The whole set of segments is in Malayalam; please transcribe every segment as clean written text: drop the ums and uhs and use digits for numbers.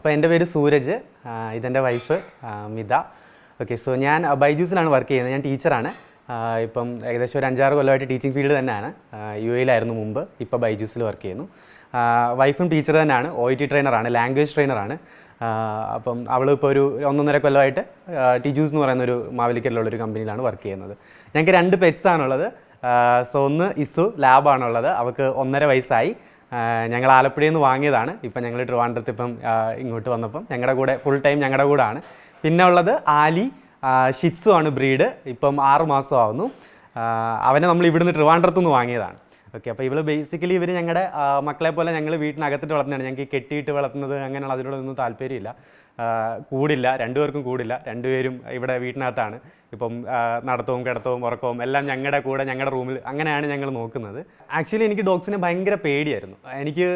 അപ്പോൾ എൻ്റെ പേര് സൂരജ്, ഇതെൻ്റെ വൈഫ് മിത. ഓക്കെ, സോ ഞാൻ ബൈജൂസിലാണ് വർക്ക് ചെയ്യുന്നത്. ഞാൻ ടീച്ചറാണ്. ഇപ്പം ഏകദേശം ഒരു 5-6 കൊല്ലമായിട്ട് ടീച്ചിങ് ഫീൽഡ് തന്നെയാണ്. UAE മുമ്പ്, ഇപ്പോൾ ബൈജൂസിൽ വർക്ക് ചെയ്യുന്നു. വൈഫും ടീച്ചർ തന്നെയാണ്, OET ട്രെയിനറാണ്, ലാംഗ്വേജ് ട്രെയിനറാണ്. അപ്പം അവളിപ്പോൾ ഒരു 1.5 കൊല്ലമായിട്ട് ടിജൂസ് എന്ന് പറയുന്നൊരു മാവേലിക്കലിലുള്ളൊരു കമ്പനിയിലാണ് വർക്ക് ചെയ്യുന്നത്. ഞങ്ങൾക്ക് 2 പെറ്റ്സാണുള്ളത്. സോ ഒന്ന് ഇസു ലാബാണുള്ളത്, അവൾക്ക് 1.5 വയസ്സായി. ഞങ്ങൾ ആലപ്പുഴയിൽ നിന്ന് വാങ്ങിയതാണ്. ഇപ്പം ഞങ്ങൾ ട്രിവാൻഡ്രത്ത് ഇപ്പം ഇങ്ങോട്ട് വന്നപ്പം ഞങ്ങളുടെ കൂടെ ഫുൾ ടൈം ഞങ്ങളുടെ കൂടെ ആണ്. പിന്നെ ഉള്ളത് ആലി, ഷിറ്റ്സു ആണ് ബ്രീഡ്. ഇപ്പം 6 മാസം ആവുന്നു. അവനെ നമ്മൾ ഇവിടുന്ന് ട്രിവാൻഡ്രത്ത് നിന്ന് വാങ്ങിയതാണ്. ഓക്കെ, അപ്പോൾ ഇവൾ ബേസിക്കലി ഇവർ ഞങ്ങളുടെ മക്കളെ പോലെ ഞങ്ങൾ വീട്ടിനകത്തിട്ട് വളർത്തുന്നതാണ്. ഞങ്ങൾക്ക് കെട്ടിയിട്ട് വളർത്തുന്നത് അങ്ങനെയുള്ള അതിനോടൊന്നും താല്പര്യമില്ല, കൂടില്ല, രണ്ടുപേർക്കും കൂടില്ല. രണ്ടുപേരും ഇവിടെ വീട്ടിനകത്താണ്. ഇപ്പം നടത്തവും കിടത്തവും ഉറക്കവും എല്ലാം ഞങ്ങളുടെ കൂടെ ഞങ്ങളുടെ റൂമിൽ അങ്ങനെയാണ് ഞങ്ങൾ നോക്കുന്നത്. ആക്ച്വലി എനിക്ക് ഡോഗ്സിനെ ഭയങ്കര പേടിയായിരുന്നു. എനിക്ക്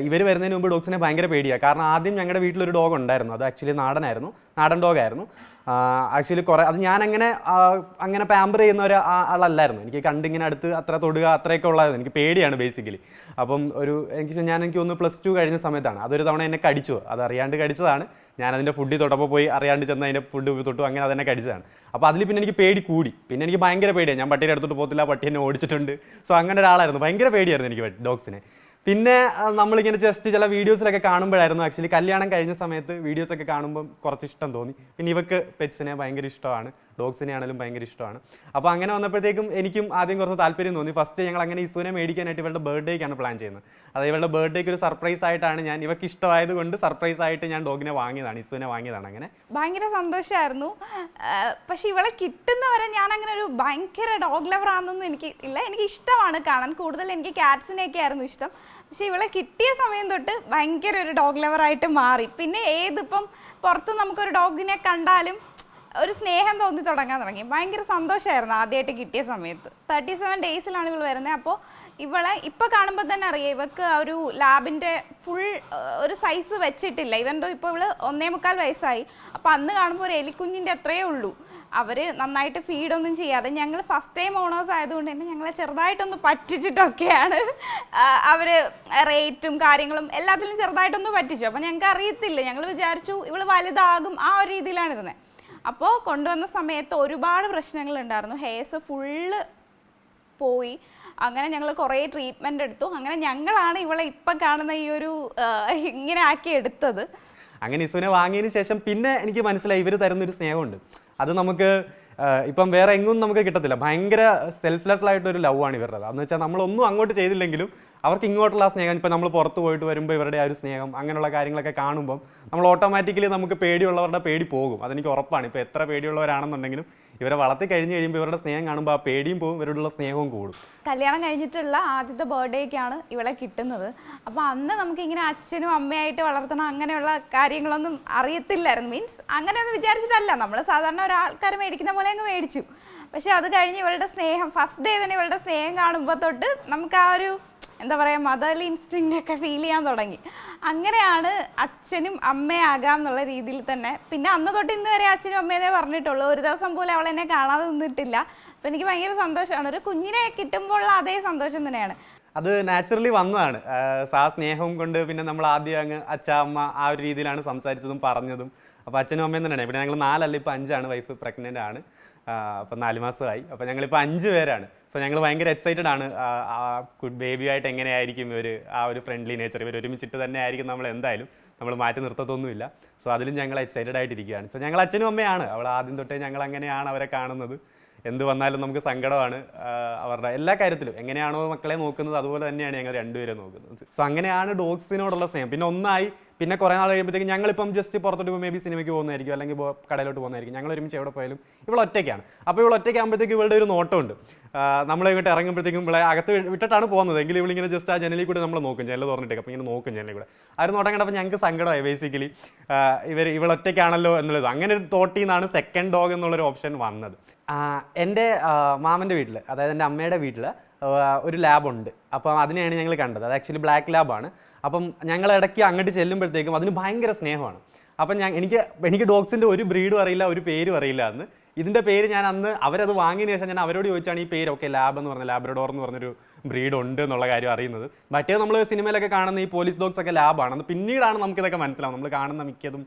ഇവർ വരുന്നതിന് മുമ്പ് ഡോഗ്സിനെ ഭയങ്കര പേടിയാണ്. കാരണം ആദ്യം ഞങ്ങളുടെ വീട്ടിലൊരു ഡോഗ് ഉണ്ടായിരുന്നു. അത് ആക്ച്വലി നാടൻ ഡോഗായിരുന്നു. ആക്ച്വലി അത് അങ്ങനെ പാമ്പർ ചെയ്യുന്ന ഒരു ആളല്ലായിരുന്നു. എനിക്ക് കണ്ടിങ്ങനെ അടുത്ത് അത്ര തൊടുക അത്രയൊക്കെ ഉള്ളതായിരുന്നു. എനിക്ക് പേടിയാണ് ബേസിക്കലി. അപ്പം എനിക്ക് ഒന്ന് +2 കഴിഞ്ഞ സമയത്താണ് അതൊരു തവണ എന്നെ കടിച്ചു. അത് അറിയാണ്ട് കടിച്ചതാണ്. ഞാനതിൻ്റെ ഫുഡിൽ തൊട്ടപ്പോൾ പോയി അറിയാണ്ട് ചെന്ന് അതിൻ്റെ ഫുഡ് തൊട്ടു, അങ്ങനെ അതെന്നെ കടിച്ചതാണ്. അപ്പോൾ അതിൽ പിന്നെ എനിക്ക് പേടി കൂടി. പിന്നെ എനിക്ക് ഭയങ്കര പേടിയാണ്. ഞാൻ പട്ടീനെ എടുത്തോട്ട് പോകത്തില്ല, പട്ടി എന്നെ ഓടിച്ചിട്ടുണ്ട്. സോ അങ്ങനെ ഒരാളായിരുന്നു, ഭയങ്കര പേടിയായിരുന്നു എനിക്ക് ഡോഗ്സിനെ. പിന്നെ നമ്മളിങ്ങനെ ജസ്റ്റ് ചില വീഡിയോസിലൊക്കെ കാണുമ്പോഴായിരുന്നു, ആക്ച്വലി കല്യാണം കഴിഞ്ഞ സമയത്ത് വീഡിയോസൊക്കെ കാണുമ്പം കുറച്ച് ഇഷ്ടം തോന്നി. പിന്നെ ഇവക്ക് പെറ്റ്സിനെ ഭയങ്കര ഇഷ്ടമാണ്, ഡോഗ്സിനെ ആണെങ്കിലും ഭയങ്കര ഇഷ്ടമാണ്. അപ്പോൾ അങ്ങനെ വന്നപ്പോഴത്തേക്കും എനിക്കും ആദ്യം കുറച്ച് താല്പര്യം തോന്നി. ഫസ്റ്റ് ഞങ്ങൾ അങ്ങനെ ഇസുവിനെ മേടിക്കാനായിട്ട് ഇവളുടെ ബർത്ത്ഡേക്കാണ് പ്ലാൻ ചെയ്യുന്നത്. അതായത് ഇവളുടെ ബർത്ത്ഡേക്ക് ഒരു സർപ്രൈസ് ആയിട്ടാണ് ഇവക്ക് ഇഷ്ടമായതുകൊണ്ട് സർപ്രൈസ് ആയിട്ട് ഞാൻ ഡോഗിനെ വാങ്ങിയതാണ്, ഇസുവിനെ വാങ്ങിയതാണ്. അങ്ങനെ ഭയങ്കര സന്തോഷമായിരുന്നു. പക്ഷെ ഇവളെ കിട്ടുന്നവരെ ഞാൻ അങ്ങനെ ഒരു ഭയങ്കര ഡോഗ് ലവർ ആണെന്നൊന്നും എനിക്ക് ഇല്ല. എനിക്ക് ഇഷ്ടമാണ് കാണാൻ, കൂടുതൽ എനിക്ക് ക്യാറ്റ്സിനെയൊക്കെ ആയിരുന്നു ഇഷ്ടം. പക്ഷെ ഇവളെ കിട്ടിയ സമയം തൊട്ട് ഭയങ്കര ഒരു ഡോഗ് ലവറായിട്ട് മാറി. പിന്നെ ഏതിപ്പം പുറത്ത് നമുക്കൊരു ഡോഗിനെ കണ്ടാലും ഒരു സ്നേഹം തോന്നി തുടങ്ങി. ഭയങ്കര സന്തോഷമായിരുന്നു ആദ്യമായിട്ട് കിട്ടിയ സമയത്ത്. 37 ഡേയ്സിലാണ് ഇവൾ വരുന്നത്. അപ്പോൾ ഇവളെ ഇപ്പോൾ കാണുമ്പോൾ തന്നെ അറിയാം, ഇവൾക്ക് ആ ഒരു ലാബിൻ്റെ ഫുൾ ഒരു സൈസ് വെച്ചിട്ടില്ല. ഇവൻ്റെ ഇപ്പോൾ ഇവൾ 1.25 വയസ്സായി. അപ്പോൾ അന്ന് കാണുമ്പോൾ ഒരു എലിക്കുഞ്ഞിൻ്റെ അത്രയേ ഉള്ളൂ. അവർ നന്നായിട്ട് ഫീഡൊന്നും ചെയ്യാതെ, ഞങ്ങൾ ഫസ്റ്റ് ടൈം ഓണേഴ്സ് ആയതുകൊണ്ട് തന്നെ ഞങ്ങളെ ചെറുതായിട്ടൊന്ന് പറ്റിച്ചിട്ടൊക്കെയാണ് അവർ റേറ്റും കാര്യങ്ങളും എല്ലാത്തിലും ചെറുതായിട്ടൊന്ന് പറ്റിച്ചു. അപ്പോൾ ഞങ്ങൾക്ക് അറിയത്തില്ല, ഞങ്ങൾ വിചാരിച്ചു ഇവൾ വലുതാകും, ആ ഒരു രീതിയിലാണ് ഇരുന്നത്. അപ്പോൾ കൊണ്ടുവന്ന സമയത്ത് ഒരുപാട് പ്രശ്നങ്ങളുണ്ടായിരുന്നു. ഹെയർസ് ഫുള്ള് പോയി. അങ്ങനെ ഞങ്ങൾ കുറേ ട്രീറ്റ്മെൻറ്റ് എടുത്തു. അങ്ങനെ ഞങ്ങളാണ് ഇവളെ ഇപ്പം കാണുന്ന ഈ ഒരു ഇങ്ങനെ ആക്കി എടുത്തത്. അങ്ങനെ ഇസുവിനെ വാങ്ങിയതിന് ശേഷം പിന്നെ എനിക്ക് മനസ്സിലായി ഇവർ തരുന്നൊരു സ്നേഹമുണ്ട്. അത് നമുക്ക് ഇപ്പം വേറെ എങ്ങും നമുക്ക് കിട്ടത്തില്ല. ഭയങ്കര സെൽഫ്ലെസ് ആയിട്ടൊരു ലവ് ആണ് ഇവരുടെ. അതെന്ന് വെച്ചാൽ നമ്മളൊന്നും അങ്ങോട്ട് ചെയ്തില്ലെങ്കിലും അവർക്ക് ഇങ്ങോട്ടുള്ള സ്നേഹം, ഇപ്പം നമ്മൾ പുറത്ത് പോയിട്ട് വരുമ്പോൾ ഇവരുടെ ആ ഒരു സ്നേഹം, അങ്ങനെയുള്ള കാര്യങ്ങളൊക്കെ കാണുമ്പം നമ്മൾ ഓട്ടോമാറ്റിക്കലി നമുക്ക് പേടിയുള്ളവരുടെ പേടി പോകും. അതെനിക്ക് ഉറപ്പാണ്. ഇപ്പോൾ എത്ര പേടിയുള്ളവരാണെന്നുണ്ടെങ്കിലും ഇവരെ വളർത്തി കഴിഞ്ഞ് കഴിയുമ്പോൾ ഇവരുടെ സ്നേഹം കാണുമ്പോൾ ആ പേടിയും പോകും, ഇവരോടുള്ള സ്നേഹവും കൂടും. കല്യാണം കഴിഞ്ഞിട്ടുള്ള ആദ്യത്തെ ബർത്ത്ഡേക്കാണ് ഇവളെ കിട്ടുന്നത്. അപ്പോൾ അന്ന് നമുക്കിങ്ങനെ അച്ഛനും അമ്മയായിട്ട് വളർത്തണം അങ്ങനെയുള്ള കാര്യങ്ങളൊന്നും അറിയത്തില്ലായിരുന്നു. മീൻസ് അങ്ങനെയൊന്നും വിചാരിച്ചിട്ടല്ല, നമ്മൾ സാധാരണ ഒരാൾക്കാർ മേടിക്കുന്ന പോലെ അങ്ങ് മേടിച്ചു. പക്ഷെ അത് കഴിഞ്ഞ് ഇവളുടെ സ്നേഹം, ഫസ്റ്റ് ഡേ തന്നെ ഇവളുടെ സ്നേഹം കാണുമ്പോൾ തൊട്ട് നമുക്ക് ആ ഒരു എന്താ പറയുക, മദർലി ഇൻസ്റ്റിങ്ക്റ്റൊക്കെ ഫീൽ ചെയ്യാൻ തുടങ്ങി. അങ്ങനെയാണ് അച്ഛനും അമ്മയാകാം എന്നുള്ള രീതിയിൽ തന്നെ. പിന്നെ അന്ന് തൊട്ട് ഇന്ന് വരെ അച്ഛനും അമ്മേനെ പറഞ്ഞിട്ടുള്ളൂ. ഒരു ദിവസം പോലും അവൾ എന്നെ കാണാതെ നിന്നിട്ടില്ല. അപ്പോൾ എനിക്ക് ഭയങ്കര സന്തോഷമാണ്. ഒരു കുഞ്ഞിനെ കിട്ടുമ്പോഴുള്ള അതേ സന്തോഷം തന്നെയാണ്. അത് നാച്ചുറലി വന്നതാണ്. ആ സ്നേഹവും കൊണ്ട് പിന്നെ നമ്മൾ ആദ്യം അങ്ങ് അച്ഛ അമ്മ ആ ഒരു രീതിയിലാണ് സംസാരിച്ചതും പറഞ്ഞതും. അപ്പോൾ അച്ഛനും അമ്മയും തന്നെയാണ്. ഇവിടെ ഞങ്ങൾ 4 അല്ല, ഇപ്പോൾ 5 ആണ്. വൈഫ് പ്രഗ്നൻ്റ് ആണ്. അപ്പം 4 മാസമായി. അപ്പോൾ ഞങ്ങളിപ്പോൾ 5 പേരാണ്. സോ ഞങ്ങൾ ഭയങ്കര എക്സൈറ്റഡ് ആണ്. ബേബിയായിട്ട് എങ്ങനെയായിരിക്കും ആ ഒരു ഫ്രണ്ട്ലി നേച്ചർ. ഇവർ ഒരുമിച്ചിട്ട് തന്നെ ആയിരിക്കും നമ്മൾ എന്തായാലും, നമ്മൾ മാറ്റി നിർത്തത്തൊന്നുമില്ല. സോ അതിലും ഞങ്ങൾ എക്സൈറ്റഡ് ആയിട്ടിരിക്കുകയാണ്. സോ ഞങ്ങൾ അച്ഛനും അമ്മയാണ്. അവൾ ആദ്യം തൊട്ടേ ഞങ്ങൾ അങ്ങനെയാണ് അവരെ കാണുന്നത്. എന്ത് വന്നാലും നമുക്ക് സങ്കടമാണ്. അവരുടെ എല്ലാ കാര്യത്തിലും എങ്ങനെയാണോ മക്കളെ നോക്കുന്നത് അതുപോലെ തന്നെയാണ് ഞങ്ങൾ രണ്ടുപേരും നോക്കുന്നത്. സോ അങ്ങനെയാണ് ഡോഗ്സിനോടുള്ള സ്നേഹം. പിന്നെ ഒന്നായി പിന്നെ കുറേ നാൾ കഴിയുമ്പോഴത്തേക്കും ഞങ്ങളിപ്പം ജസ്റ്റ് പുറത്തോട്ട് ഇപ്പോൾ മേ ബി സിനിമയ്ക്ക് പോകുന്നതായിരിക്കും, അല്ലെങ്കിൽ കടയിലോട്ട് പോകുന്നതായിരിക്കും. ഞങ്ങൾ ഒരുമിച്ച് എവിടെ പോയാലും ഇവൾ ഒറ്റയ്ക്കാണ്. അപ്പോൾ ഇവൾ ഒറ്റയ്ക്കാകുമ്പോഴത്തേക്കും ഇവളുടെ ഒരു നോട്ടമുണ്ട്. നമ്മളെ ഇങ്ങോട്ട് ഇറങ്ങുമ്പോഴത്തേക്കും ഇവളെ അകത്ത് വിട്ടിട്ടാണ് പോകുന്നത് എങ്കിൽ ഇവളിങ്ങനെ ജസ്റ്റ് ആ ജനലിൽ കൂടെ നമ്മൾ നോക്കും, ജനൽ തുറന്നിട്ടേക്ക്. അപ്പോൾ ഇങ്ങനെ നോക്കും ജനലിൽ കൂടെ. ആ ഒരു നോട്ടം കണ്ടപ്പോൾ ഞങ്ങൾക്ക് സങ്കടമായി. ബേസിക്കലി ഇവളൊറ്റയ്ക്കാണല്ലോ എന്നുള്ളത്. അങ്ങനെ ഒരു തോട്ടിൽ നിന്നാണ് സെക്കൻഡ് ഡോഗ് എന്നുള്ളൊരു ഓപ്ഷൻ വന്നത്. എൻ്റെ മാമൻ്റെ വീട്ടിൽ, അതായത് എൻ്റെ അമ്മയുടെ വീട്ടിൽ ഒരു ലാബുണ്ട്. അപ്പം അതിനെയാണ് ഞങ്ങൾ കണ്ടത്. അത് ആക്ച്വലി ബ്ലാക്ക് ലാബാണ്. അപ്പം ഞങ്ങൾ ഇടയ്ക്ക് അങ്ങോട്ട് ചെല്ലുമ്പോഴത്തേക്കും അതിന് ഭയങ്കര സ്നേഹമാണ്. അപ്പം എനിക്ക് ഡോഗ്സിൻ്റെ ഒരു ബ്രീഡും അറിയില്ല, ഒരു പേരും അറിയില്ല എന്ന്. ഇതിൻ്റെ പേര് ഞാൻ അന്ന് അവരത് വാങ്ങിയതിന് ശേഷം ഞാൻ അവരോട് ചോദിച്ചാണ് ഈ പേര് ഓക്കെ ലാബ് എന്ന് പറഞ്ഞ ലാബ്രഡോർ എന്ന് പറഞ്ഞൊരു ബ്രീഡ് ഉണ്ട് എന്നുള്ള കാര്യം അറിയുന്നത്. മറ്റേ നമ്മൾ സിനിമയിലൊക്കെ കാണുന്ന ഈ പോലീസ് ഡോഗ്സ് ഒക്കെ ലാബാണ്. അന്ന് പിന്നീടാണ് നമുക്കിതൊക്കെ മനസ്സിലാവും. നമ്മൾ കാണുന്ന മിക്കതും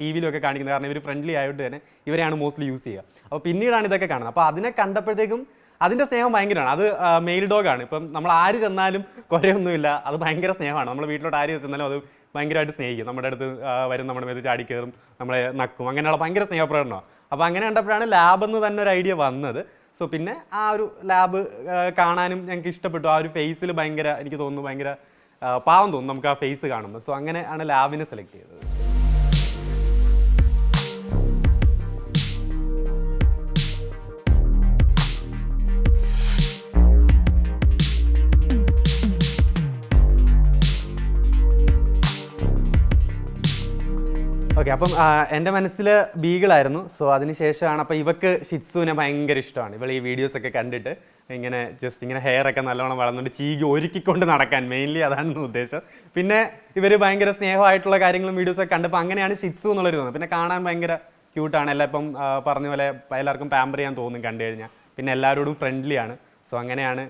ടി വിയിലൊക്കെ കാണിക്കുന്നത്, കാരണം ഇവർ ഫ്രണ്ട്ലി ആയതുകൊണ്ട് തന്നെ ഇവരെയാണ് മോസ്റ്റ്ലി യൂസ് ചെയ്യുക. അപ്പോൾ പിന്നീടാണ് ഇതൊക്കെ കാണുന്നത്. അപ്പോൾ അതിനെ കണ്ടപ്പോഴത്തേക്കും അതിൻ്റെ സ്നേഹം ഭയങ്കരമാണ്. അത് മെയിൽ ഡോഗാണ്. ഇപ്പം നമ്മൾ ആര് ചെന്നാലും കുറയൊന്നുമില്ല, അത് ഭയങ്കര സ്നേഹമാണ്. നമ്മൾ വീട്ടിലോട്ട് ആര് ചെന്നാലും അത് ഭയങ്കരമായിട്ട് സ്നേഹിക്കും. നമ്മുടെ അടുത്ത് വരും, നമ്മുടെ മേത്ത് ചാടി കയറും, നമ്മളെ നക്കും, അങ്ങനെയുള്ള ഭയങ്കര സ്നേഹപ്രകടനമാണ്. അപ്പോൾ അങ്ങനെ കണ്ടപ്പോഴാണ് ലാബ് എന്ന് തന്നെ ഒരു ഐഡിയ വന്നത്. സോ പിന്നെ ആ ഒരു ലാബ് കാണാനും ഞങ്ങൾക്ക് ഇഷ്ടപ്പെട്ടു. ആ ഒരു ഫേസിൽ ഭയങ്കര, എനിക്ക് തോന്നുന്നു ഭയങ്കര പാവം തോന്നും നമുക്ക് ആ ഫേസ് കാണുമ്പോൾ. സോ അങ്ങനെ ആണ് ലാബിനെ സെലക്ട് ചെയ്തത്. ഓക്കെ, അപ്പം എൻ്റെ മനസ്സിൽ ബീഗിളായിരുന്നു. സോ അതിന് ശേഷമാണ്, അപ്പോൾ ഇവക്ക് ഷിറ്റ്സുവിനെ ഭയങ്കര ഇഷ്ടമാണ്. ഇവൾ ഈ വീഡിയോസൊക്കെ കണ്ടിട്ട് ഇങ്ങനെ ജസ്റ്റ് ഇങ്ങനെ ഹെയർ ഒക്കെ നല്ലോണം വളർന്നുകൊണ്ട് ചീകി ഒരുക്കിക്കൊണ്ട് നടക്കാൻ, മെയിൻലി അതാണ് ഉദ്ദേശം. പിന്നെ ഇവർ ഭയങ്കര സ്നേഹമായിട്ടുള്ള കാര്യങ്ങളും വീഡിയോസൊക്കെ കണ്ടപ്പോൾ അങ്ങനെയാണ് ഷിറ്റ്സു എന്നുള്ളൊരു തോന്നുന്നത്. പിന്നെ കാണാൻ ഭയങ്കര ക്യൂട്ടാണ്. എല്ലാം ഇപ്പം പറഞ്ഞ പോലെ എല്ലാവർക്കും പാമ്പർ ചെയ്യാൻ തോന്നും കണ്ടു കഴിഞ്ഞാൽ. പിന്നെ എല്ലാവരോടും ഫ്രണ്ട്ലിയാണ്. സോ അങ്ങനെയാണ്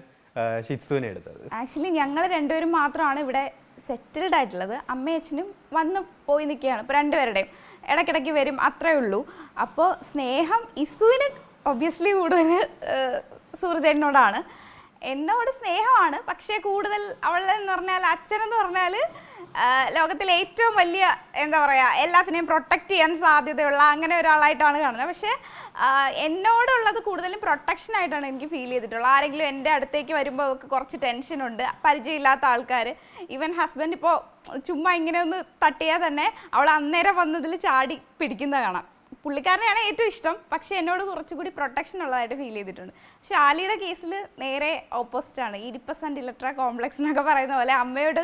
ഷിറ്റ്സുവിനെ എടുത്തത്. ആക്ച്വലി ഞങ്ങൾ രണ്ടുപേരും മാത്രമാണ് ഇവിടെ സെറ്റിൽഡ് ആയിട്ടുള്ളത്. അമ്മയും അച്ഛനും വന്ന് പോയി നിൽക്കുകയാണ്. ഇപ്പോൾ രണ്ടുപേരുടെയും ഇടയ്ക്കിടയ്ക്ക് വരും, അത്രേ ഉള്ളൂ. അപ്പോൾ സ്നേഹം ഇസുവിന് ഒബ്വിയസ്ലി കൂടുതൽ സൂര്യചേട്ടനോടാണ്. എന്നോട് സ്നേഹമാണ്, പക്ഷേ കൂടുതൽ അവളെന്ന് പറഞ്ഞാൽ അച്ഛനെന്ന് പറഞ്ഞാൽ ലോകത്തിലെ ഏറ്റവും വലിയ എന്താ പറയുക, എല്ലാത്തിനെയും പ്രൊട്ടക്റ്റ് ചെയ്യാൻ സാധ്യതയുള്ള അങ്ങനെ ഒരാളായിട്ടാണ് കാണുന്നത്. പക്ഷേ എന്നോടുള്ളത് കൂടുതലും പ്രൊട്ടക്ഷനായിട്ടാണ് എനിക്ക് ഫീൽ ചെയ്തിട്ടുള്ളത്. ആരെങ്കിലും എൻ്റെ അടുത്തേക്ക് വരുമ്പോൾ അവർക്ക് കുറച്ച് ടെൻഷനുണ്ട്, പരിചയമില്ലാത്ത ആൾക്കാർ. ഈവൻ ഹസ്ബൻഡ് ഇപ്പോൾ ചുമ്മാ ഇങ്ങനെ ഒന്ന് തട്ടിയാൽ തന്നെ അവൾ അന്നേരം വന്നതിൽ ചാടി പിടിക്കുന്ന കാണാം. പുള്ളിക്കാരനെയാണ് ഏറ്റവും ഇഷ്ടം, പക്ഷേ എന്നോട് കുറച്ചുകൂടി പ്രൊട്ടക്ഷൻ ഉള്ളതായിട്ട് ഫീൽ ചെയ്തിട്ടുണ്ട്. പക്ഷേ ആലിയുടെ കേസിൽ നേരെ ഓപ്പോസിറ്റാണ്. ഈഡിപ്പസ് ആൻഡ് ഇലക്ട്ര കോംപ്ലക്സ് എന്നൊക്കെ പറയുന്ന പോലെ അമ്മയോട്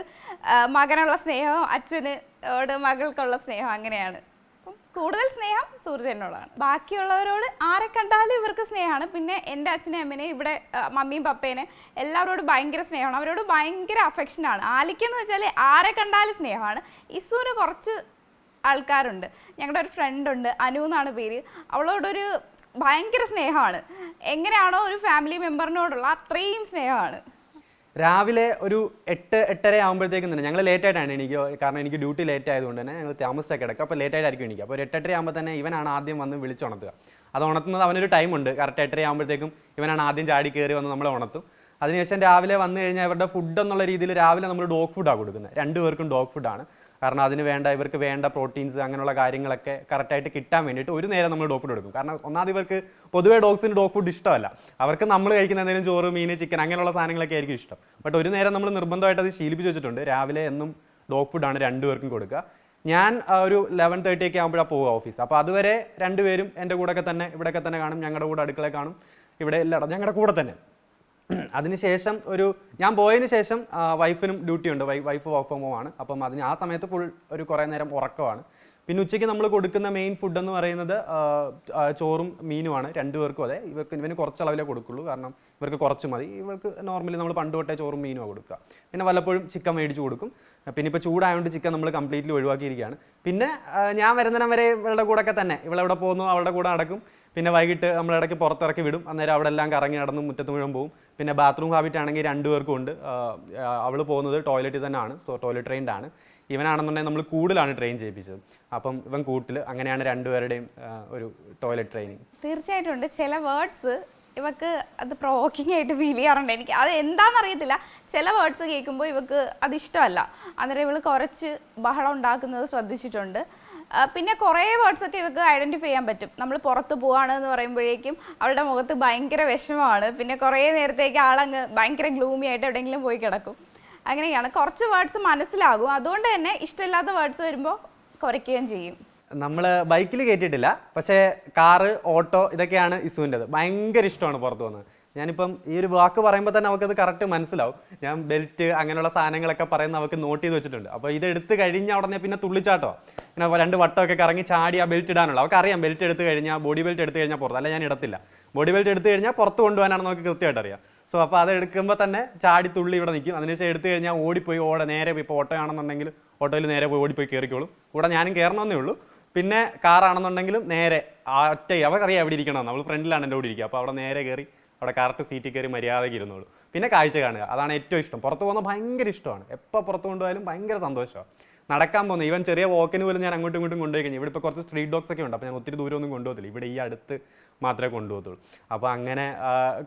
മകനുള്ള സ്നേഹവും അച്ഛനോട് മകൾക്കുള്ള സ്നേഹം അങ്ങനെയാണ്. അപ്പം കൂടുതൽ സ്നേഹം സൂര്യനോടാണ്. ബാക്കിയുള്ളവരോട് ആരെ കണ്ടാലും ഇവർക്ക് സ്നേഹമാണ്. പിന്നെ എൻ്റെ അച്ഛനെയും അമ്മേനെയും ഇവിടെ മമ്മിയും പപ്പേനെ എല്ലാവരോടും ഭയങ്കര സ്നേഹമാണ്. അവരോട് ഭയങ്കര അഫെക്ഷനാണ്. ആലിക്കെന്ന് വെച്ചാൽ ആരെ കണ്ടാലും സ്നേഹമാണ്. ഇസുവിന് കുറച്ച് ആൾക്കാരുണ്ട്. ഞങ്ങളുടെ ഒരു ഫ്രണ്ടുണ്ട്, അനു എന്നാണ് പേര്. അവളോടൊരു ഭയങ്കര സ്നേഹമാണ്. എങ്ങനെയാണോ ഒരു ഫാമിലി മെമ്പറിനോടുള്ള അത്രയും സ്നേഹമാണ്. രാവിലെ ഒരു 8-8:30 ആകുമ്പോഴത്തേക്കും തന്നെ ഞങ്ങൾ ലേറ്റായിട്ടാണ് എണീക്കുക. കാരണം എനിക്ക് ഡ്യൂട്ടി ലേറ്റ് ആയതുകൊണ്ട് തന്നെ ഞങ്ങൾ താമസിച്ചൊക്കെ കിടക്കുക. അപ്പോൾ ലേറ്റായിട്ടായിരിക്കും എണീക്കുക. അപ്പോൾ ഒരു 8:30 ആകുമ്പോൾ തന്നെ ഇവനാണ് ആദ്യം വന്ന് വിളിച്ചുണർത്തുക. അത് ഉണർത്തുന്നത് അവനൊരു ടൈമുണ്ട്. കറക്റ്റ് 8:30 ആകുമ്പോഴത്തേക്കും ഇവനാണ് ആദ്യം ചാടി കയറി വന്ന് നമ്മളെ ഉണർത്തും. അതിനുശേഷം രാവിലെ വന്നു കഴിഞ്ഞാൽ ഇവരുടെ ഫുഡ് എന്നുള്ള രീതിയിൽ രാവിലെ നമ്മൾ ഡോഗ് ഫുഡാണ് കൊടുക്കുന്നത്. 2 പേർക്കും ഡോഗ് ഫുഡാണ്. കാരണം അതിന് വേണ്ട, ഇവർക്ക് വേണ്ട പ്രോട്ടീൻസ് അങ്ങനെയുള്ള കാര്യങ്ങളൊക്കെ കറക്റ്റായിട്ട് കിട്ടാൻ വേണ്ടിയിട്ട് ഒരു നേരം നമ്മൾ ഡോഗ് ഫുഡ് കൊടുക്കും. കാരണം ഒന്നാമത് ഇവർക്ക് പൊതുവേ ഡോഗ്സിന് ഡോഗ് ഫുഡ് ഇഷ്ടമല്ല. അവർക്ക് നമ്മൾ കഴിക്കുന്ന എന്തെങ്കിലും ചോറ്, മീൻ, ചിക്കൻ അങ്ങനെയുള്ള സാധനങ്ങളൊക്കെ ആയിരിക്കും ഇഷ്ടം. ബട്ട് ഒരു നേരം നമ്മൾ നിർബന്ധമായിട്ട് അത് ശീലിപ്പിച്ച് വെച്ചിട്ടുണ്ട്. രാവിലെ എന്നും ഡോഗ് ഫുഡാണ് 2 പേർക്കും കൊടുക്കുക. ഞാൻ ഒരു 11:30 ഒക്കെ ആകുമ്പോഴാണ് പോവുക ഓഫീസ്. അപ്പോൾ അതുവരെ 2 പേരും എൻ്റെ കൂടെയൊക്കെ തന്നെ ഇവിടെയൊക്കെ തന്നെ കാണും. ഞങ്ങളുടെ കൂടെ അടുക്കളയിൽ കാണും. ഇവിടെ എല്ലാം ഞങ്ങളുടെ കൂടെ തന്നെ. അതിനുശേഷം ഞാൻ പോയതിന് ശേഷം വൈഫിനും ഡ്യൂട്ടി ഉണ്ട്. വൈഫ് വർക്ക് ഫ്രം ഹോം ആണ്. അപ്പം ആ സമയത്ത് ഫുൾ കുറേ നേരം ഉറക്കമാണ്. പിന്നെ ഉച്ചയ്ക്ക് നമ്മൾ കൊടുക്കുന്ന മെയിൻ ഫുഡ് എന്ന് പറയുന്നത് ചോറും മീനുമാണ്. 2 പേർക്കും അതെ. ഇവന് കുറച്ച് അളവിലേ കൊടുക്കുള്ളൂ. കാരണം ഇവർക്ക് കുറച്ച് മതി. ഇവർക്ക് നോർമലി നമ്മൾ പണ്ട് തൊട്ടേ ചോറും മീനുമാണ് കൊടുക്കുക. പിന്നെ വല്ലപ്പോഴും ചിക്കൻ മേടിച്ച് കൊടുക്കും. പിന്നെ ഇപ്പോൾ ചൂടായതുകൊണ്ട് ചിക്കൻ നമ്മൾ കംപ്ലീറ്റ്ലി ഒഴിവാക്കിയിരിക്കുകയാണ്. പിന്നെ ഞാൻ വരുന്നതിനം വരെ ഇവളുടെ കൂടെയൊക്കെ തന്നെ, ഇവളെവിടെ പോകുന്നു അവളുടെ കൂടെ നടക്കും. പിന്നെ വൈകിട്ട് നമ്മളിടയ്ക്ക് പുറത്തിറക്കി വിടും. അന്നേരം അവിടെ എല്ലാം കറങ്ങി നടന്നും മുറ്റത്ത് മുഴുവൻ പോകും. പിന്നെ ബാത്റൂം ഹാബിറ്റ് ആണെങ്കിൽ 2 പേർക്കും ഉണ്ട്. അവൾ പോകുന്നത് ടോയ്ലറ്റിൽ തന്നെയാണ്. സോ ടോയ്ലറ്റ് ട്രെയിൻഡ് ആണ്. ഇവനാണെന്നുണ്ടെങ്കിൽ നമ്മൾ കൂടുതലാണ് ട്രെയിൻ ചെയ്യിപ്പിച്ചത്. അപ്പം ഇവൻ കൂട്ടിൽ. അങ്ങനെയാണ് 2 പേരുടെയും ഒരു ടോയ്ലറ്റ് ട്രെയിനിങ്. തീർച്ചയായിട്ടും ഉണ്ട്. ചില വേർഡ്സ് ഇവക്ക് അത് പ്രൊവോക്കിംഗ് ആയിട്ട് ഫീൽ ചെയ്യാറുണ്ട്. എനിക്ക് അത് എന്താണെന്നറിയത്തില്ല. ചില വേർഡ്സ് കേൾക്കുമ്പോൾ ഇവക്ക് അത് ഇഷ്ടമല്ല. അന്നേരം ഇവൾ കുറച്ച് ബഹളം ഉണ്ടാക്കുന്നത് ശ്രദ്ധിച്ചിട്ടുണ്ട്. പിന്നെ കുറേ വേർഡ്സൊക്കെ ഇവർക്ക് ഐഡൻറ്റിഫൈ ചെയ്യാൻ പറ്റും. നമ്മൾ പുറത്ത് പോവാണെന്ന് പറയുമ്പോഴേക്കും അവളുടെ മുഖത്ത് ഭയങ്കര വിഷമമാണ്. പിന്നെ കുറേ നേരത്തേക്ക് ആളങ്ങ് ഭയങ്കര ഗ്ലൂമി ആയിട്ട് എവിടെയെങ്കിലും പോയി കിടക്കും. അങ്ങനെയാണ്. കുറച്ച് വേർഡ്സ് മനസ്സിലാകും. അതുകൊണ്ട് തന്നെ ഇഷ്ടമില്ലാത്ത വേർഡ്സ് വരുമ്പോൾ കുറയ്ക്കുകയും ചെയ്യും. നമ്മൾ ബൈക്കിൽ കയറ്റിയിട്ടില്ല. പക്ഷേ കാറ്, ഓട്ടോ ഇതൊക്കെയാണ് ഇസുവിൻ്റെത്. ഭയങ്കര ഇഷ്ടമാണ് പുറത്ത് പോകുന്നത്. ഞാനിപ്പം ഈ ഒരു വാക്ക് പറയുമ്പോൾ തന്നെ നമുക്കത് കറക്റ്റ് മനസ്സിലാവും. ഞാൻ ബെൽറ്റ് അങ്ങനെയുള്ള സാധനങ്ങളൊക്കെ പറയുന്നത് അവർക്ക് നോട്ട് ചെയ്ത് വെച്ചിട്ടുണ്ട്. അപ്പോൾ ഇത് എടുത്ത് കഴിഞ്ഞ ഉടനെ പിന്നെ തുള്ളിച്ചാട്ടോ, ഇങ്ങനെ 2 വട്ടമൊക്കെ കറങ്ങി ചാടി ആ ബെൽറ്റ് ഇടാനുള്ള അവർക്ക് അറിയാം. ബെൽറ്റ് എടുത്ത് കഴിഞ്ഞാൽ, ബോഡി ബെൽറ്റ് എടുത്ത് കഴിഞ്ഞാൽ പുറത്ത്, അല്ല ഞാൻ ഇടത്തില്ല. ബോഡി ബെൽറ്റ് എടുത്ത് കഴിഞ്ഞാൽ പുറത്ത് കൊണ്ടുപോകാനാണ് നമുക്ക് കൃത്യമായിട്ട് അറിയാം. സോ അപ്പോൾ അത് എടുക്കുമ്പോൾ തന്നെ ചാടി തുള്ളി ഇവിടെ നിൽക്കും. അതിനുശേഷം എടുത്തു കഴിഞ്ഞാൽ ഓടിപ്പോയി നേരെ ഇപ്പോൾ ഓട്ടോ ആണെന്നുണ്ടെങ്കിൽ ഓട്ടോയിൽ നേരെ പോയി ഓടിപ്പോയി കയറിക്കോളും. കൂടെ ഞാനും കയറണമെന്നേ ഉള്ളൂ. പിന്നെ കാറാണെന്നുണ്ടെങ്കിലും നേരെ അവർക്കറിയാം എവിടെ ഇരിക്കണം, നമ്മൾ ഫ്രണ്ടിലാണ് എൻ്റെ കൂടെ ഇരിക്കുക, അപ്പോൾ അവിടെ നേരെ കയറി അവിടെ കറക്റ്റ് സീറ്റിൽ കയറി മര്യാദയ്ക്ക് ഇരുന്നോളൂ. പിന്നെ കാഴ്ച കാണുക, അതാണ് ഏറ്റവും ഇഷ്ടം. പുറത്ത് പോകുന്നത് ഭയങ്കര ഇഷ്ടമാണ്, എപ്പോൾ പുറത്ത് കൊണ്ടുപോയാലും ഭയങ്കര സന്തോഷമാണ്. നടക്കാൻ പോകുന്നത് ഈവൻ ചെറിയ വാക്കിന് പോലും ഞാൻ അങ്ങോട്ടും ഇങ്ങോട്ടും കൊണ്ടുപോയി കഴിഞ്ഞാൽ, ഇവിടെ ഇപ്പോൾ കുറച്ച് സ്ട്രീറ്റ് ഡോഗ്സ് ഒക്കെ ഉണ്ട്, അപ്പോൾ ഞാൻ ഒത്തിരി ദൂരമൊന്നും കൊണ്ടുപോകത്തില്ല, ഇവിടെ ഈ അടുത്ത് മാത്രമേ കൊണ്ടുപോകത്തുള്ളൂ. അപ്പോൾ അങ്ങനെ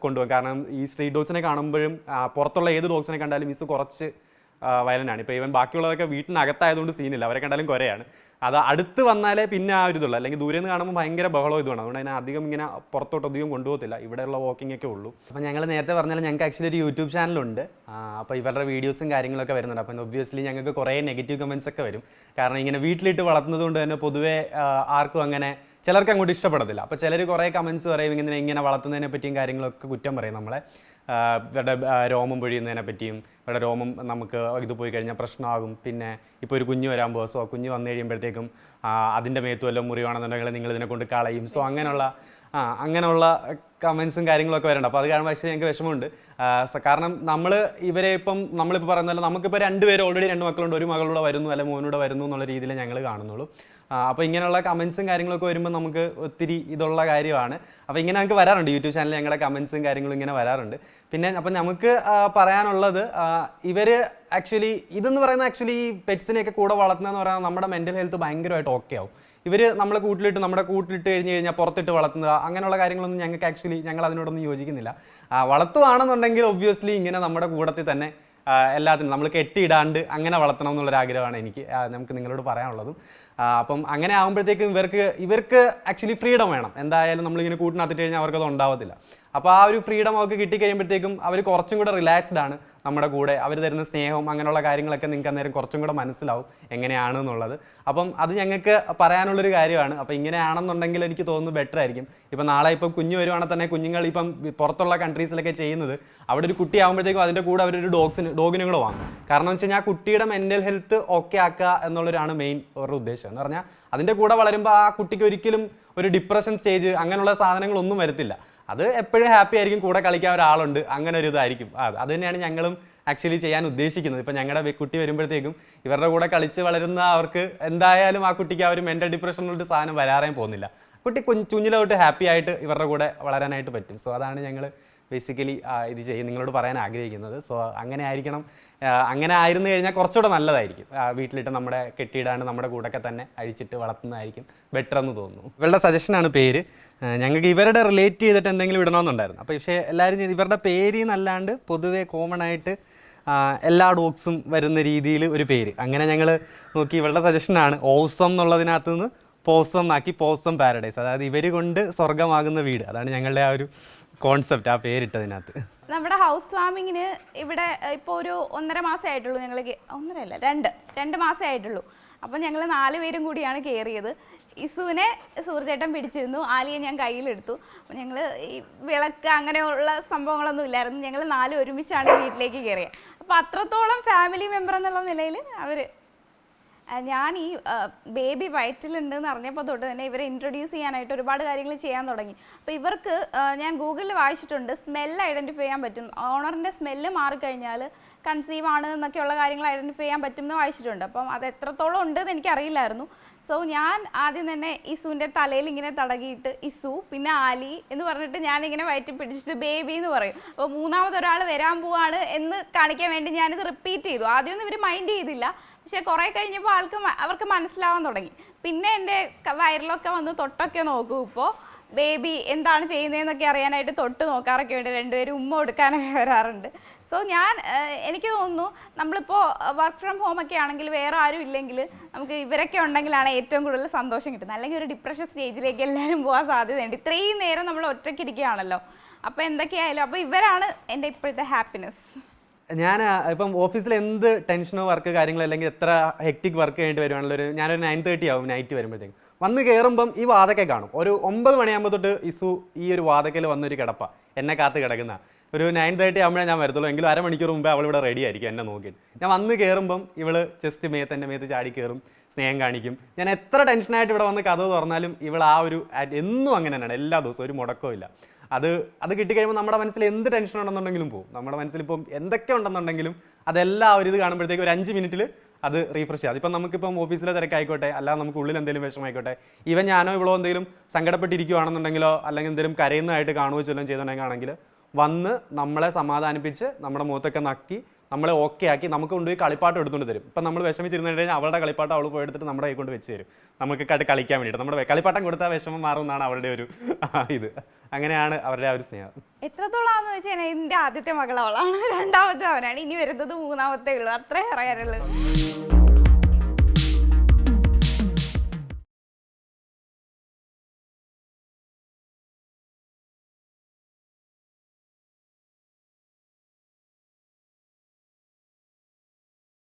കൊണ്ടുപോകും. കാരണം ഈ സ്ട്രീറ്റ് ഡോഗ്സിനെ കാണുമ്പോഴും പുറത്തുള്ള ഏത് ഡോഗ്സിനെ കണ്ടാലും മിസ് കുറച്ച് വയലൻ്റാണ്. ഇപ്പോൾ ഈവൻ ബാക്കിയുള്ളതൊക്കെ വീട്ടിനകത്തായതുകൊണ്ട് സീനില്ല, അവരെ കണ്ടാലും കുറയാണ്. അത് അടുത്ത് വന്നാലേ പിന്നെ ആ ഒരു ഇതുള്ളൂ, അല്ലെങ്കിൽ ദൂരെ നിന്ന് കാണുമ്പോൾ ഭയങ്കര ബഹളം ഇതുമാണ്. അതുകൊണ്ട് അതിനെ അധികം ഇങ്ങനെ പുറത്തോട്ട് അധികം കൊണ്ടുപോകത്തില്ല, ഇവിടെയുള്ള വാക്കിംഗ് ഒക്കെ ഉള്ളൂ. അപ്പോൾ ഞങ്ങൾ നേരത്തെ പറഞ്ഞാൽ ഞങ്ങൾക്ക് ആക്ച്വലി ഒരു യൂട്യൂബ് ചാനലുണ്ട്. അപ്പോൾ ഇവരുടെ വീഡിയോസും കാര്യങ്ങളൊക്കെ വരുന്നുണ്ട്. അപ്പം ഒബ്വിയസ്ലി ഞങ്ങൾക്ക് കുറേ നെഗറ്റീവ് കമൻസ് ഒക്കെ വരും. കാരണം ഇങ്ങനെ വീട്ടിലിട്ട് വളർത്തുന്നത് കൊണ്ട് തന്നെ പൊതുവേ ആർക്കും അങ്ങനെ ചിലർക്ക് അങ്ങോട്ട് ഇഷ്ടപ്പെടത്തില്ല. അപ്പോൾ ചിലർ കുറേ കമൻസ് പറയും, ഇങ്ങനെ വളർത്തുന്നതിനെ പറ്റിയും കാര്യങ്ങളൊക്കെ കുറ്റം പറയും നമ്മളെ. ഇവരുടെ രോമം പൊഴിയുന്നതിനെ പറ്റിയും, ഇവരുടെ രോമം നമുക്ക് ഇത് പോയി കഴിഞ്ഞാൽ പ്രശ്നമാകും. പിന്നെ ഇപ്പോൾ ഒരു കുഞ്ഞ് വരാൻ പോകും, സോ കുഞ്ഞ് വന്നു കഴിയുമ്പോഴത്തേക്കും അതിൻ്റെ മേത്തും എല്ലാം മുറിവാണെന്നുണ്ടെങ്കിൽ നിങ്ങൾ ഇതിനെ കൊണ്ട് കളയും. സോ അങ്ങനെയുള്ള കമൻസും കാര്യങ്ങളൊക്കെ വരണ്ട. അപ്പോൾ അത് കാണുമ്പോൾ പക്ഷേ ഞങ്ങൾക്ക് വിഷമമുണ്ട്. കാരണം നമ്മളിപ്പോൾ പറയുന്നതല്ല, നമുക്കിപ്പോൾ 2 പേര് ഓൾറെഡി 2 മക്കളുണ്ട്, ഒരു മകളൂടെ വരുന്നു അല്ലെ മോനൂടെ വരുന്നു എന്നുള്ള രീതിയിൽ ഞങ്ങൾ കാണുന്നുള്ളൂ. അപ്പോൾ ഇങ്ങനെയുള്ള കമൻസും കാര്യങ്ങളൊക്കെ വരുമ്പോൾ നമുക്ക് ഒത്തിരി ഇതുള്ള കാര്യമാണ്. അപ്പോൾ ഇങ്ങനെ നമുക്ക് വരാറുണ്ട് യൂട്യൂബ് ചാനലിൽ ഞങ്ങളുടെ കമൻസും കാര്യങ്ങളും ഇങ്ങനെ വരാറുണ്ട്. പിന്നെ അപ്പം നമുക്ക് പറയാനുള്ളത്, ഇവർ ആക്ച്വലി ഇതെന്ന് പറയുന്നത് ആക്ച്വലി ഈ പെറ്റ്സിനെയൊക്കെ കൂടെ വളർത്തുന്നതെന്ന് പറയുന്നത് നമ്മുടെ മെൻ്റൽ ഹെൽത്ത് ഭയങ്കരമായിട്ട് ഓക്കെ ആവും. ഇവർ നമ്മുടെ കൂട്ടിലിട്ട് കഴിഞ്ഞാൽ പുറത്തിട്ട് വളർത്തുക അങ്ങനെയുള്ള കാര്യങ്ങളൊന്നും ഞങ്ങൾ അതിനോടൊന്നും യോജിക്കുന്നില്ല. വളർത്തുകയാണെന്നുണ്ടെങ്കിൽ ഒബ്വിയസ്ലി ഇങ്ങനെ നമ്മുടെ കൂടത്തിൽ തന്നെ എല്ലാത്തിനും നമ്മൾ കെട്ടിയിടാണ്ട് അങ്ങനെ വളർത്തണം എന്നുള്ളൊരാഗ്രഹമാണ് നമുക്ക് നിങ്ങളോട് പറയാനുള്ളതും. അപ്പം അങ്ങനെ ആകുമ്പോഴത്തേക്കും ഇവർക്ക് ആക്ച്വലി ഫ്രീഡം വേണം. എന്തായാലും നമ്മളിങ്ങനെ കൂട്ടിനകത്തിട്ട് കഴിഞ്ഞാൽ അവർക്കത് ഉണ്ടാവത്തില്ല. അപ്പോൾ ആ ഒരു ഫ്രീഡം അവർക്ക് കിട്ടിക്കഴിയുമ്പോഴത്തേക്കും അവർ കുറച്ചും കൂടെ റിലാക്സ്ഡ് ആണ് നമ്മുടെ കൂടെ. അവർ തരുന്ന സ്നേഹവും അങ്ങനെയുള്ള കാര്യങ്ങളൊക്കെ നിങ്ങൾക്ക് അന്നേരം കുറച്ചും കൂടെ മനസ്സിലാവും എങ്ങനെയാണ് എന്നുള്ളത്. അപ്പം അത് ഞങ്ങൾക്ക് പറയാനുള്ളൊരു കാര്യമാണ്. അപ്പോൾ ഇങ്ങനെയാണെന്നുണ്ടെങ്കിൽ എനിക്ക് തോന്നുന്നു ബെറ്റർ ആയിരിക്കും. ഇപ്പം നാളെ ഇപ്പം കുഞ്ഞ് വരുവാണെങ്കിൽ തന്നെ കുഞ്ഞുങ്ങൾ ഇപ്പം പുറത്തുള്ള കൺട്രീസിലൊക്കെ ചെയ്യുന്നത്, അവിടെ ഒരു കുട്ടി ആകുമ്പോഴത്തേക്കും അതിൻ്റെ കൂടെ അവരൊരു ഡോഗിനും കൂടെ വാങ്ങും. കാരണം എന്ന് വെച്ച് കഴിഞ്ഞാൽ ആ കുട്ടിയുടെ മെൻ്റൽ ഹെൽത്ത് ഓക്കെ ആക്കുക എന്നുള്ളൊരാണ് മെയിൻ ഒരു ഉദ്ദേശം. എന്ന് പറഞ്ഞാൽ അതിൻ്റെ കൂടെ വളരുമ്പോൾ ആ കുട്ടിക്ക് ഒരിക്കലും ഒരു ഡിപ്രഷൻ സ്റ്റേജ് അങ്ങനെയുള്ള സാധനങ്ങളൊന്നും വരത്തില്ല. അത് എപ്പോഴും ഹാപ്പി ആയിരിക്കും, കൂടെ കളിക്കാൻ ഒരാളുണ്ട്, അങ്ങനെ ഒരു ഇതായിരിക്കും. അത് തന്നെയാണ് ഞങ്ങളും ആക്ച്വലി ചെയ്യാൻ ഉദ്ദേശിക്കുന്നത്. ഇപ്പം ഞങ്ങളുടെ കുട്ടി വരുമ്പോഴത്തേക്കും ഇവരുടെ കൂടെ കളിച്ച് വളരുന്ന അവർക്ക് എന്തായാലും ആ കുട്ടിക്ക് ആ ഒരു മെൻ്റൽ ഡിപ്രഷനുള്ള സാധനം വരാറേ പോകുന്നില്ല. കുട്ടി കുഞ്ഞിലോട്ട് ഹാപ്പി ആയിട്ട് ഇവരുടെ കൂടെ വളരാനായിട്ട് പറ്റും. സോ അതാണ് ഞങ്ങൾ ബേസിക്കലി നിങ്ങളോട് പറയാൻ ആഗ്രഹിക്കുന്നത്. സോ അങ്ങനെ ആയിരിക്കണം. അങ്ങനെ ആയിരുന്നു കഴിഞ്ഞാൽ കുറച്ചുകൂടെ നല്ലതായിരിക്കും. വീട്ടിലിട്ട് നമ്മുടെ കെട്ടിയിടാണ്ട് നമ്മുടെ കൂടെയൊക്കെ തന്നെ അഴിച്ചിട്ട് വളർത്തുന്നതായിരിക്കും ബെറ്റർ എന്ന് തോന്നുന്നു. ഇവരുടെ സജഷനാണ് പേര്. ഞങ്ങൾക്ക് ഇവരുടെ റിലേറ്റ് ചെയ്തിട്ട് എന്തെങ്കിലും ഇടണമെന്നുണ്ടായിരുന്നു. അപ്പോൾ പക്ഷേ എല്ലാവരും ഇവരുടെ പേര് എന്നല്ലാണ്ട് പൊതുവേ കോമൺ ആയിട്ട് എല്ലാ ഡോഗ്സും വരുന്ന രീതിയിൽ ഒരു പേര് അങ്ങനെ ഞങ്ങൾ നോക്കി. ഇവരുടെ സജഷനാണ് ഓസം എന്നുള്ളതിനകത്ത് നിന്ന് പോസം എന്നാക്കി, പോസം പാരഡൈസ്. അതായത് ഇവർ കൊണ്ട് സ്വർഗമാകുന്ന വീട്. അതാണ് ഞങ്ങളുടെ ആ ഒരു കോൺസെപ്റ്റ്, ആ പേരിട്ടതിനകത്ത്. നമ്മുടെ ഹൗസ് വാമിങ്ങിന് ഇവിടെ ഇപ്പോൾ ഒരു 1.5 മാസമേ ആയിട്ടുള്ളൂ. ഞങ്ങൾ 2 മാസമേ ആയിട്ടുള്ളൂ. അപ്പോൾ ഞങ്ങൾ 4 പേരും കൂടിയാണ് കയറിയത്. ഇസുവിനെ സൂർജേട്ടൻ പിടിച്ചിരുന്നു, ആലിയെ ഞാൻ കയ്യിലെടുത്തു. അപ്പോൾ ഞങ്ങൾ ഈ വിളക്ക് അങ്ങനെയുള്ള സംഭവങ്ങളൊന്നും ഇല്ലായിരുന്നു. ഞങ്ങൾ 4 ഒരുമിച്ചാണ് വീട്ടിലേക്ക് കയറിയത്. അപ്പോൾ അത്രത്തോളം ഫാമിലി മെമ്പർ എന്നുള്ള നിലയിൽ ഞാൻ ഈ ബേബി വയറ്റിലുണ്ടെന്ന് അറിഞ്ഞപ്പോൾ തൊട്ട് തന്നെ ഇവരെ ഇൻട്രൊഡ്യൂസ് ചെയ്യാനായിട്ട് ഒരുപാട് കാര്യങ്ങൾ ചെയ്യാൻ തുടങ്ങി. അപ്പോൾ ഇവർക്ക് ഞാൻ ഗൂഗിളിൽ വായിച്ചിട്ടുണ്ട്, സ്മെല്ല് ഐഡൻറ്റിഫൈ ചെയ്യാൻ പറ്റും. ഓണറിൻ്റെ സ്മെല്ല് മാറിക്കഴിഞ്ഞാൽ കൺസീവ് ആണ് എന്നൊക്കെയുള്ള കാര്യങ്ങൾ ഐഡൻറ്റിഫൈ ചെയ്യാൻ പറ്റും എന്ന് വായിച്ചിട്ടുണ്ട്. അപ്പം അത് എത്രത്തോളം ഉണ്ടെന്ന് എനിക്കറിയില്ലായിരുന്നു. സോ ഞാൻ ആദ്യം തന്നെ ഇസുവിൻ്റെ തലയിൽ ഇങ്ങനെ തടകിയിട്ട് ഇസു പിന്നെ ആലി എന്ന് പറഞ്ഞിട്ട് ഞാനിങ്ങനെ വയറ്റി പിടിച്ചിട്ട് ബേബി എന്ന് പറയും. അപ്പോൾ 3ാമതൊരാൾ വരാൻ പോവാണ് എന്ന് കാണിക്കാൻ വേണ്ടി ഞാനിത് റിപ്പീറ്റ് ചെയ്തു. ആദ്യമൊന്നും ഇവർ മൈൻഡ് ചെയ്തില്ല. പക്ഷേ കുറേ കഴിഞ്ഞപ്പോൾ അവർക്ക് മനസ്സിലാവാൻ തുടങ്ങി. പിന്നെ എൻ്റെ വയറിലൊക്കെ വന്ന് തൊട്ടൊക്കെ നോക്കും. ഇപ്പോൾ ബേബി എന്താണ് ചെയ്യുന്നതെന്നൊക്കെ അറിയാനായിട്ട് തൊട്ട് നോക്കാറൊക്കെ ഉണ്ട്. 2 പേരും ഉമ്മ കൊടുക്കാനൊക്കെ വരാറുണ്ട്. സോ എനിക്ക് തോന്നുന്നു നമ്മളിപ്പോൾ വർക്ക് ഫ്രം ഹോം ഒക്കെ ആണെങ്കിൽ വേറെ ആരും ഇല്ലെങ്കിൽ നമുക്ക് ഇവരൊക്കെ ഉണ്ടെങ്കിലാണ് ഏറ്റവും കൂടുതൽ സന്തോഷം കിട്ടുന്നത്. അല്ലെങ്കിൽ ഒരു ഡിപ്രഷൻ സ്റ്റേജിലേക്ക് എല്ലാവരും പോകാൻ സാധ്യതയുണ്ട്. ഇത്രയും നേരം നമ്മൾ ഒറ്റയ്ക്കിരിക്കുകയാണല്ലോ. അപ്പോൾ എന്തൊക്കെയായാലും അപ്പോൾ ഇവരാണ് എൻ്റെ ഇപ്പോഴത്തെ ഹാപ്പിനെസ്. ഞാൻ ഇപ്പം ഓഫീസിൽ എന്ത് ടെൻഷനോ വർക്ക് കാര്യങ്ങളോ അല്ലെങ്കിൽ എത്ര ഹെക്റ്റിക് വർക്ക് കഴിഞ്ഞിട്ട് വരുവാണല്ലോ, ഞാനൊരു 9:30 ആവും നൈറ്റ് വരുമ്പോഴത്തേക്കും. വന്ന് കയറുമ്പം ഈ വാതക്കെ കാണും. ഒരു 9 മണിയാകുമ്പോൾ തൊട്ട് ഇസു ഈ ഒരു വാതക്കയിൽ വന്നൊരു കിടപ്പ എന്നെ കാത്ത് കിടക്കുന്ന. ഒരു 9:30 ആകുമ്പോഴേ ഞാൻ വരത്തുള്ളൂ. എങ്കിലും അരമണിക്കൂർ മുമ്പേ അവളിവിടെ റെഡി ആയിരിക്കും എന്നെ നോക്കിയിട്ട്. ഞാൻ വന്ന് കയറുമ്പം ഇവള് ജസ്റ്റ് എൻ്റെ മേത്ത് ചാടി കയറും, സ്നേഹം കാണിക്കും. ഞാൻ എത്ര ടെൻഷനായിട്ട് ഇവിടെ വന്ന് കഥ തുറന്നാലും ഇവൾ ആ ഒരു എന്നും അങ്ങനെ തന്നെയാണ്, എല്ലാ ദിവസവും ഒരു മുടക്കവും ഇല്ല. അത് കിട്ടിക്കഴിയുമ്പോൾ നമ്മുടെ മനസ്സിൽ എന്ത് ടെൻഷൻ ഉണ്ടെന്നുണ്ടെങ്കിലും പോകും. നമ്മുടെ മനസ്സിൽ ഇപ്പം എന്തൊക്കെ ഉണ്ടെന്നുണ്ടെങ്കിലും അതെല്ലാം ഒരു ഇത് കാണുമ്പോഴത്തേക്കും ഒരു 5 മിനിറ്റിൽ അത് റീഫ്രഷ് ചെയ്യാം. അതിപ്പം നമുക്കിപ്പം ഓഫീസിലെ തിരക്കായിക്കോട്ടെ, അല്ലാതെ നമുക്ക് ഉള്ളിൽ എന്തെങ്കിലും വിഷമമായിക്കോട്ടെ, ഈവൻ ഞാനോ ഇവളോ എന്തെങ്കിലും സങ്കടപ്പെട്ടിരിക്കുകയാണെന്നുണ്ടെങ്കിലോ അല്ലെങ്കിൽ എന്തെങ്കിലും കരയുന്നതായിട്ട് കാണുകയോ ചൊല്ലും ചെയ്തിട്ടുണ്ടെങ്കിൽ വന്ന് നമ്മളെ സമാധാനിപ്പിച്ച് നമ്മുടെ മുഖത്തൊക്കെ നക്കി നമ്മളെ ഓക്കെ ആക്കി നമുക്ക് കൊണ്ടുപോയി കളിപ്പാട്ടം എടുത്തുകൊണ്ട് തരും. ഇപ്പം നമ്മൾ വിഷമിച്ചിരുന്നു കഴിഞ്ഞാൽ അവളുടെ കളിപ്പാട്ടം അവൾ പോയി എടുത്തിട്ട് നമ്മുടെ കൈ കൊണ്ട് വെച്ച് തരും, നമുക്ക് കളിക്കാൻ വേണ്ടിയിട്ട്. നമ്മുടെ കളിപ്പാട്ടം കൊടുത്താൽ വിഷമം മാറുമെന്നാണ് അവരുടെ ഒരു ഇത്. അങ്ങനെയാണ് അവരുടെ ആ ഒരു സ്നേഹം. എത്രത്തോളാന്ന് വെച്ചാൽ എൻ്റെ ആദ്യത്തെ മകൾ അവളാണ്, രണ്ടാമത്തെ അവനാണ്, ഇനി വരുന്നത് മൂന്നാമത്തേ ഉള്ളൂ, അത്രേ അറിയാറുള്ളൂ.